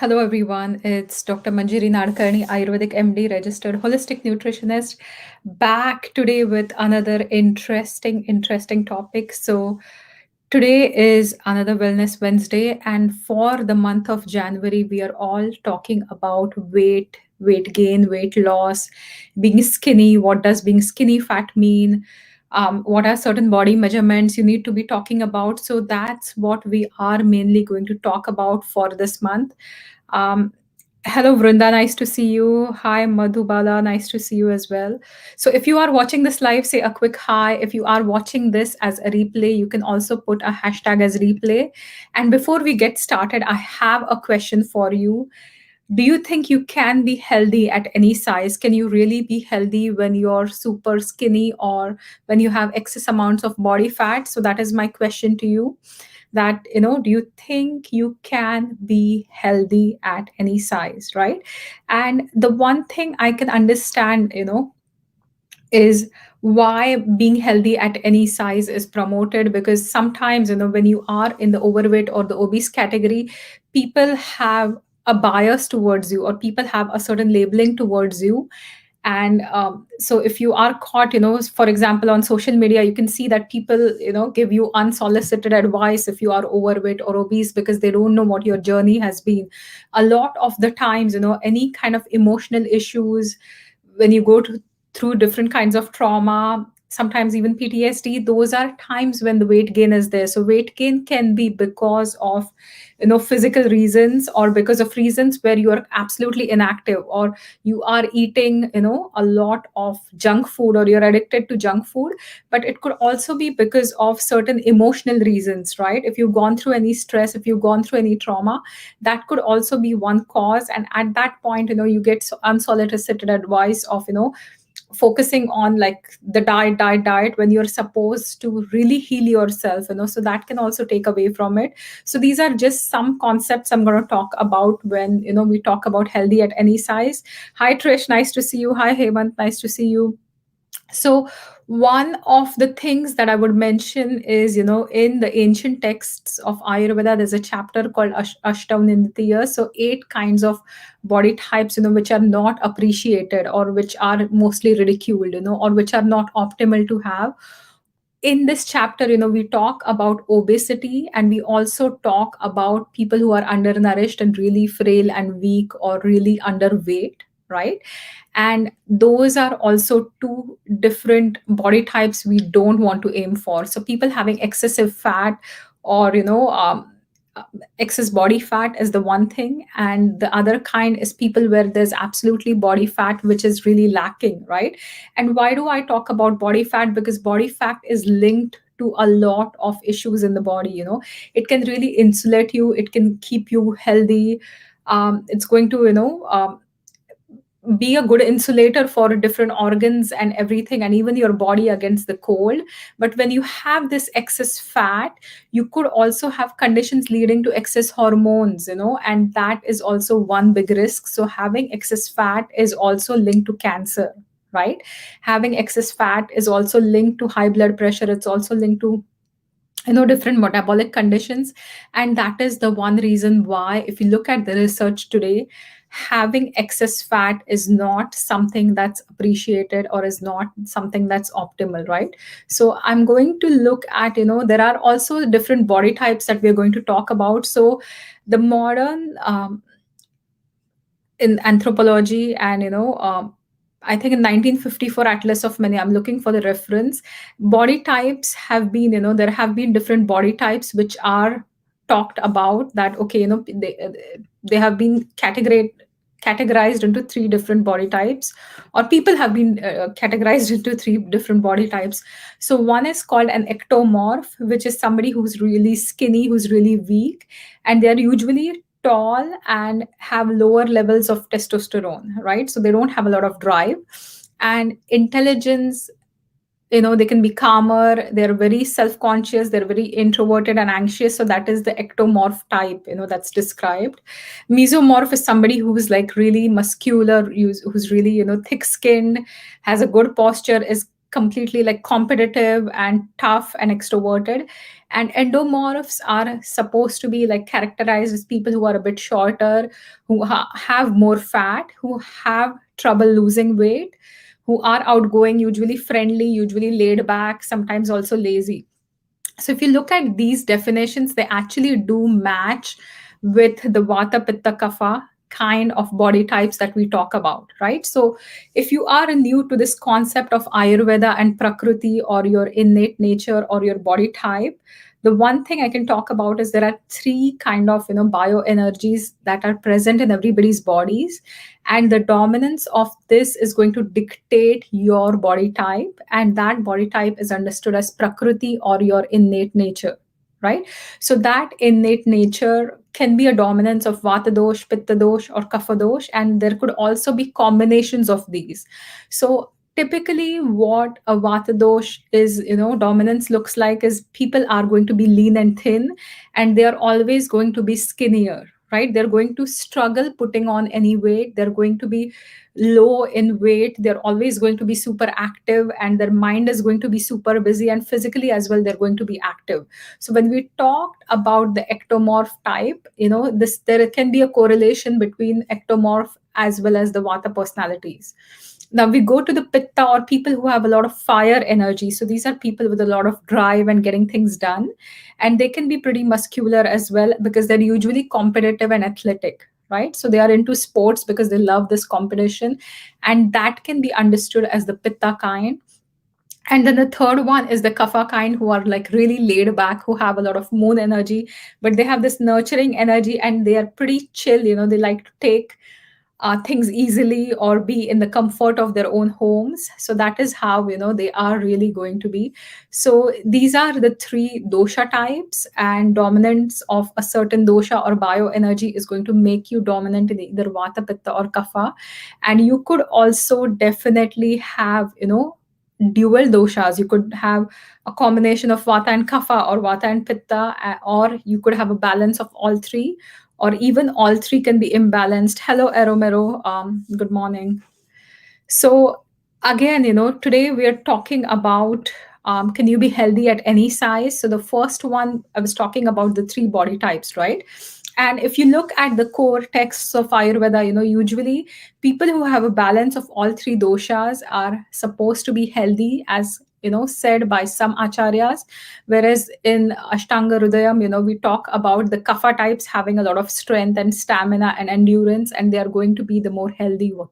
Hello, everyone. It's Dr. Manjiri Nadkarni, Ayurvedic MD, registered holistic nutritionist, back today with another interesting topic. So, today is another Wellness Wednesday, and for the month of January, we are all talking about weight gain, weight loss, being skinny. What does being skinny fat mean? What are certain body measurements you need to be talking about? So, that's what we are mainly going to talk about for this month. um, Hello, Vrinda. Nice to see you. Hi, Madhubala. Nice to see you as well. So, if you are watching this live, say a quick hi. If you are watching this as a replay, you can also put a hashtag as replay. And before we get started, I have a question for you. Do you think you can be healthy at any size? Can you really be healthy when you're super skinny or when you have excess amounts of body fat? So, that is my question to you, that do you think you can be healthy at any size, right? And the one thing I can understand is why being healthy at any size is promoted, because sometimes when you are in the overweight or the obese category, people have a bias towards you, or people have a certain labeling towards you. And so if you are caught, for example, on social media, you can see that people give you unsolicited advice if you are overweight or obese, because they don't know what your journey has been. A lot of the times, any kind of emotional issues, when you go through different kinds of trauma, sometimes even PTSD, those are times when the weight gain is there. So weight gain can be because of physical reasons, or because of reasons where you are absolutely inactive, or you are eating a lot of junk food, or you're addicted to junk food. But it could also be because of certain emotional reasons, right? If you've gone through any stress, if you've gone through any trauma, that could also be one cause. And at that point, you get unsolicited advice of focusing on like the diet when you're supposed to really heal yourself, so that can also take away from it. So these are just some concepts I'm going to talk about when we talk about healthy at any size. Hi Trish, nice to see you. Hi Hemant, nice to see you. So one of the things that I would mention is, in the ancient texts of Ayurveda, there's a chapter called Ashtavaninditiya. So 8 kinds of body types, which are not appreciated, or which are mostly ridiculed, or which are not optimal to have. In this chapter, we talk about obesity, and we also talk about people who are undernourished and really frail and weak, or really underweight, right? And those are also two different body types we don't want to aim for. So people having excessive fat, or uh, excess body fat is the one thing, and the other kind is people where there's absolutely body fat which is really lacking, right? And why do I talk about body fat? Because body fat is linked to a lot of issues in the body. It can really insulate you, it can keep you healthy. It's going to be a good insulator for different organs and everything, and even your body against the cold. But when you have this excess fat, you could also have conditions leading to excess hormones, and that is also one big risk. So having excess fat is also linked to cancer, right? Having excess fat is also linked to high blood pressure, it's also linked to different metabolic conditions. And that is the one reason why, if you look at the research today, having excess fat is not something that's appreciated, or is not something that's optimal, right? So I'm going to look at, there are also different body types that we're going to talk about. So the modern in anthropology, and I think in 1954 Atlas of Many, I'm looking for the reference, body types have been, there have been different body types which are talked about, that okay, they have been categorized into 3 different body types, or people have been categorized into 3 different body types. So one is called an ectomorph, which is somebody who's really skinny, who's really weak, and they're usually tall and have lower levels of testosterone, right? So they don't have a lot of drive and intelligence. They can be calmer, they're very self-conscious, they're very introverted and anxious. So that is the ectomorph type, that's described. Mesomorph is somebody who's like really muscular, who's really thick skinned, has a good posture, is completely like competitive and tough and extroverted. And endomorphs are supposed to be like characterized as people who are a bit shorter, who have more fat, who have trouble losing weight, who are outgoing, usually friendly, usually laid back, sometimes also lazy. So if you look at these definitions, they actually do match with the Vata Pitta Kapha kind of body types that we talk about, right? So if you are new to this concept of Ayurveda and Prakriti, or your innate nature or your body type, the one thing I can talk about is there are three kind of bioenergies that are present in everybody's bodies, and the dominance of this is going to dictate your body type, and that body type is understood as Prakriti, or your innate nature, right? So that innate nature can be a dominance of Vata dosh, Pitta dosh, or Kapha dosh, and there could also be combinations of these. So typically what a Vata dosh is, dominance looks like, is people are going to be lean and thin, and they are always going to be skinnier, right? They're going to struggle putting on any weight, they're going to be low in weight, they're always going to be super active, and their mind is going to be super busy, and physically as well they're going to be active. So when we talked about the ectomorph type, this, there can be a correlation between ectomorph as well as the Vata personalities. Now we go to the Pitta, or people who have a lot of fire energy. So these are people with a lot of drive and getting things done, and they can be pretty muscular as well, because they're usually competitive and athletic, right? So they are into sports because they love this competition, and that can be understood as the Pitta kind. And then the third one is the Kapha kind, who are like really laid back, who have a lot of moon energy, but they have this nurturing energy, and they are pretty chill. They like to take things easily, or be in the comfort of their own homes. So that is how they are really going to be. So these are the three dosha types, and dominance of a certain dosha or bioenergy is going to make you dominant in either Vata, Pitta, or Kapha. And you could also definitely have dual doshas. You could have a combination of Vata and Kapha, or Vata and Pitta, or you could have a balance of all three, or even all three can be imbalanced. Hello, Eromero. Good morning. So, again, today we are talking about, can you be healthy at any size? So, the first one, I was talking about the three body types, right? And if you look at the core texts of Ayurveda, usually people who have a balance of all three doshas are supposed to be healthy, as said by some acharyas. Whereas in Ashtanga Hridayam, we talk about the kapha types having a lot of strength and stamina and endurance, and they are going to be the more healthy ones,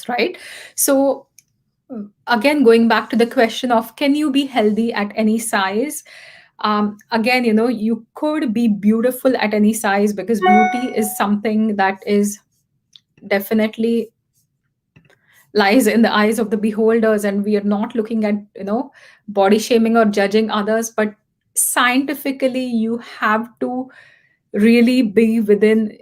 right? So again, going back to the question of, can you be healthy at any size? Again, you could be beautiful at any size, because beauty is something that is definitely lies in the eyes of the beholders, and we are not looking at body shaming or judging others, but scientifically you have to really be within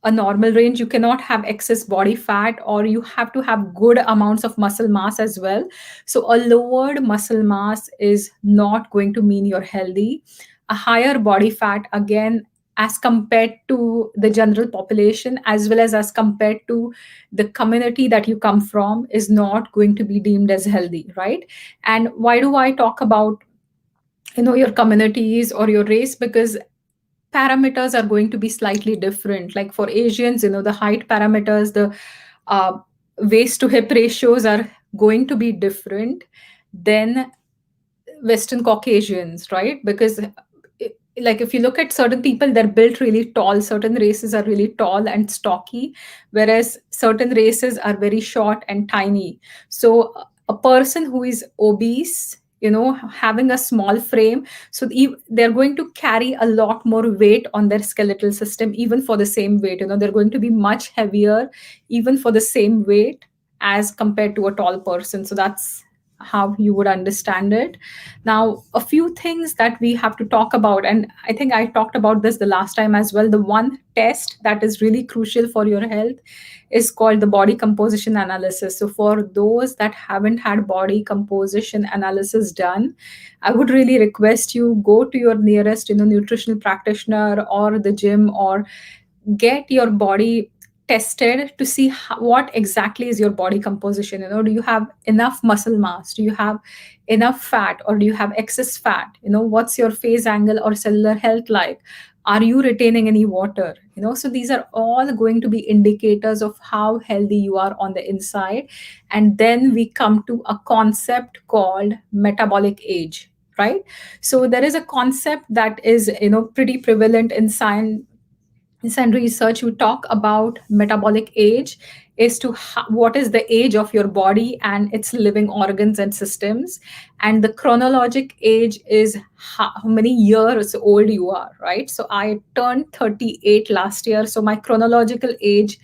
a normal range. You cannot have excess body fat, or you have to have good amounts of muscle mass as well. So a lowered muscle mass is not going to mean you're healthy. A higher body fat, again, as compared to the general population, as well as compared to the community that you come from, is not going to be deemed as healthy, right? And why do I talk about your communities or your race? Because parameters are going to be slightly different. Like for Asians, the height parameters, the uh, waist to hip ratios are going to be different than Western Caucasians, right? Because like if you look at certain people, they're built really tall. Certain races are really tall and stocky, whereas certain races are very short and tiny. So a person who is obese, having a small frame, so they're going to carry a lot more weight on their skeletal system, even for the same weight. They're going to be much heavier, even for the same weight, as compared to a tall person. So that's how you would understand it. Now, a few things that we have to talk about, and I think I talked about this the last time as well. The one test that is really crucial for your health is called the body composition analysis. So, for those that haven't had body composition analysis done, I would really request you go to your nearest, nutritional practitioner or the gym, or get your body tested to see what exactly is your body composition. Do you have enough muscle mass, do you have enough fat, or do you have excess fat? What's your phase angle or cellular health like? Are you retaining any water? So these are all going to be indicators of how healthy you are on the inside. And then we come to a concept called metabolic age, right? So there is a concept that is pretty prevalent in science and research. We talk about metabolic age is to what is the age of your body and its living organs and systems, and the chronologic age is how many years old you are, right? So I turned 38 last year, so my chronological age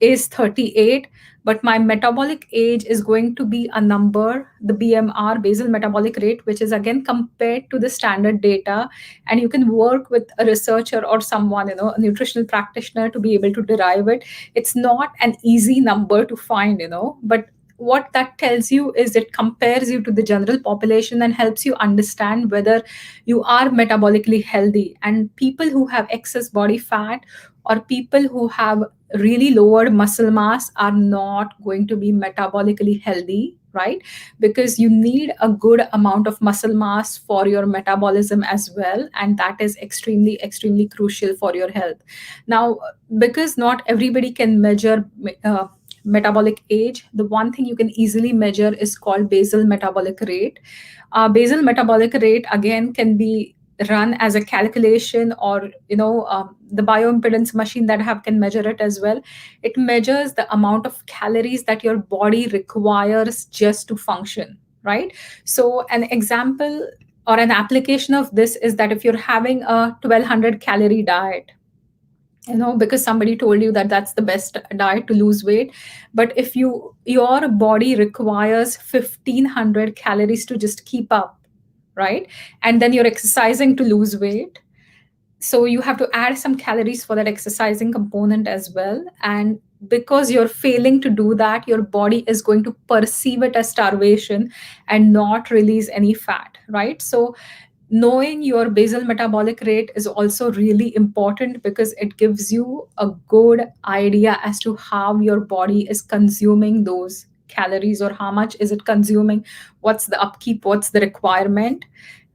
is 38, but my metabolic age is going to be a number, the BMR, basal metabolic rate, which is again compared to the standard data. And you can work with a researcher or someone, a nutritional practitioner, to be able to derive it. It's not an easy number to find, but what that tells you is it compares you to the general population and helps you understand whether you are metabolically healthy. And people who have excess body fat or people who have really lowered muscle mass are not going to be metabolically healthy, right? Because you need a good amount of muscle mass for your metabolism as well, and that is extremely extremely crucial for your health. Now, because not everybody can measure metabolic age, the one thing you can easily measure is called basal metabolic rate. Basal metabolic rate again can be run as a calculation, or the bioimpedance machine that have can measure it as well. It measures the amount of calories that your body requires just to function, right? So an example or an application of this is that if you're having a 1200 calorie diet, because somebody told you that that's the best diet to lose weight, but if your body requires 1500 calories to just keep up, right? And then you're exercising to lose weight, so you have to add some calories for that exercising component as well. And because you're failing to do that, your body is going to perceive it as starvation and not release any fat, right? So knowing your basal metabolic rate is also really important, because it gives you a good idea as to how your body is consuming those calories, or how much is it consuming, what's the upkeep, what's the requirement.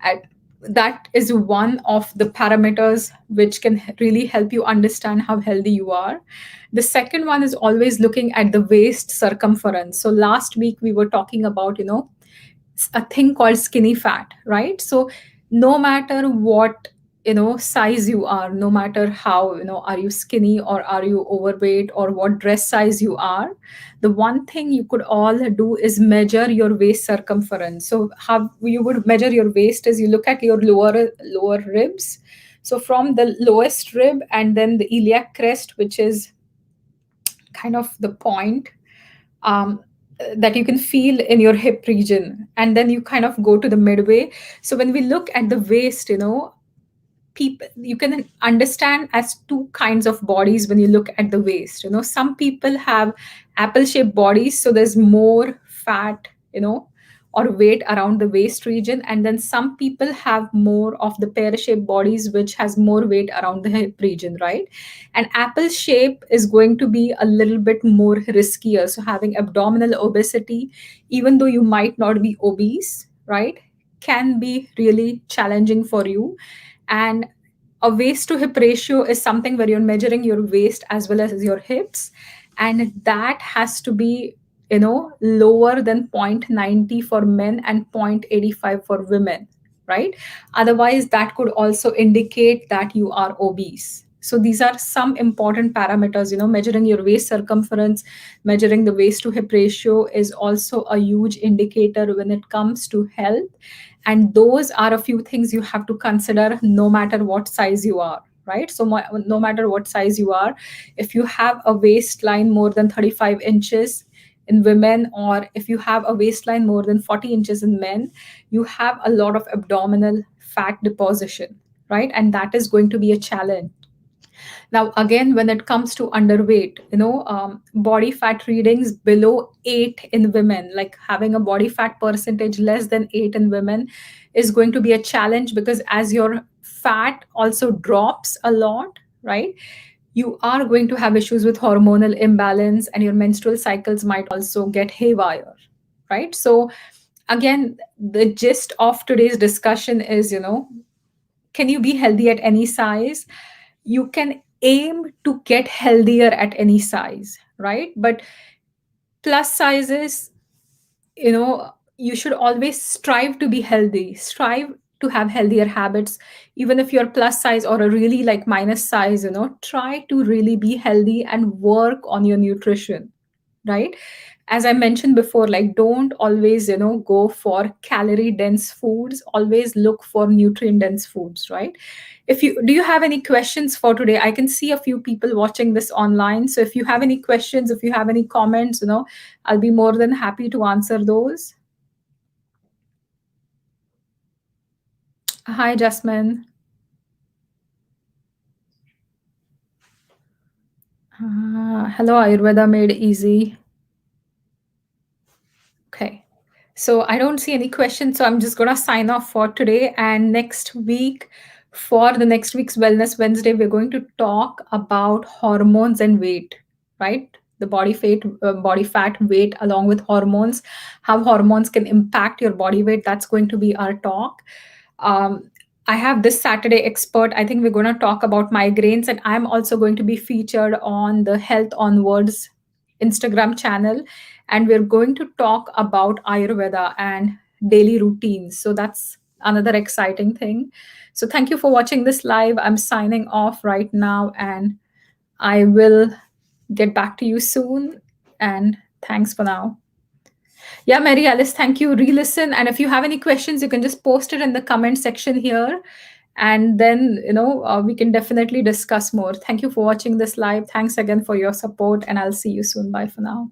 And that is one of the parameters which can really help you understand how healthy you are. The second one is always looking at the waist circumference. So last week we were talking about a thing called skinny fat, right? So no matter what size you are, no matter how are you skinny or are you overweight or what dress size you are, the one thing you could all do is measure your waist circumference. So how you would measure your waist is you look at your lower ribs, so from the lowest rib and then the iliac crest, which is kind of the point um, that you can feel in your hip region, and then you kind of go to the midway. So when we look at the waist, people, you can understand as two kinds of bodies when you look at the waist. Some people have apple shaped bodies, so there's more fat or weight around the waist region, and then some people have more of the pear shaped bodies, which has more weight around the hip region, right? And apple shape is going to be a little bit more riskier, so having abdominal obesity, even though you might not be obese, right, can be really challenging for you. And a waist to hip ratio is something where you're measuring your waist as well as your hips, and that has to be lower than 0.90 for men and 0.85 for women, right? Otherwise that could also indicate that you are obese. So these are some important parameters. Measuring your waist circumference, measuring the waist to hip ratio is also a huge indicator when it comes to health. And those are a few things you have to consider no matter what size you are, right? So no matter what size you are, if you have a waistline more than 35 inches in women, or if you have a waistline more than 40 inches in men, you have a lot of abdominal fat deposition, right? And that is going to be a challenge. Now, again, when it comes to underweight, body fat readings below 8 in women, like having a body fat percentage less than 8 in women, is going to be a challenge, because as your fat also drops a lot, right, you are going to have issues with hormonal imbalance, and your menstrual cycles might also get haywire, right? So, again, the gist of today's discussion is, can you be healthy at any size? You can aim to get healthier at any size, right? But plus sizes, you should always strive to be healthy, strive to have healthier habits. Even if you're plus size or a really like minus size, try to really be healthy and work on your nutrition, right? As I mentioned before, like, don't always go for calorie dense foods, always look for nutrient dense foods, right? If you do, you have any questions for today? I can see a few people watching this online, so if you have any questions, if you have any comments, I'll be more than happy to answer those. Hi, Jasmine. Hello, Ayurveda Made Easy. Okay. So I don't see any questions. So I'm just going to sign off for today. And next week, for the next week's Wellness Wednesday, we're going to talk about hormones and weight, right? The body fat, weight, along with hormones, how hormones can impact your body weight. That's going to be our talk. Um, I have this Saturday expert. I think we're going to talk about migraines, and I'm also going to be featured on the Health Onwards Instagram channel, and we're going to talk about Ayurveda and daily routines. So that's another exciting thing. So thank you for watching this live. I'm signing off right now, and I will get back to you soon. And thanks for now. Yeah, Mary Alice, thank you. Re-listen, and if you have any questions, you can just post it in the comment section here, and then we can definitely discuss more. Thank you for watching this live. Thanks again for your support, and I'll see you soon. Bye for now.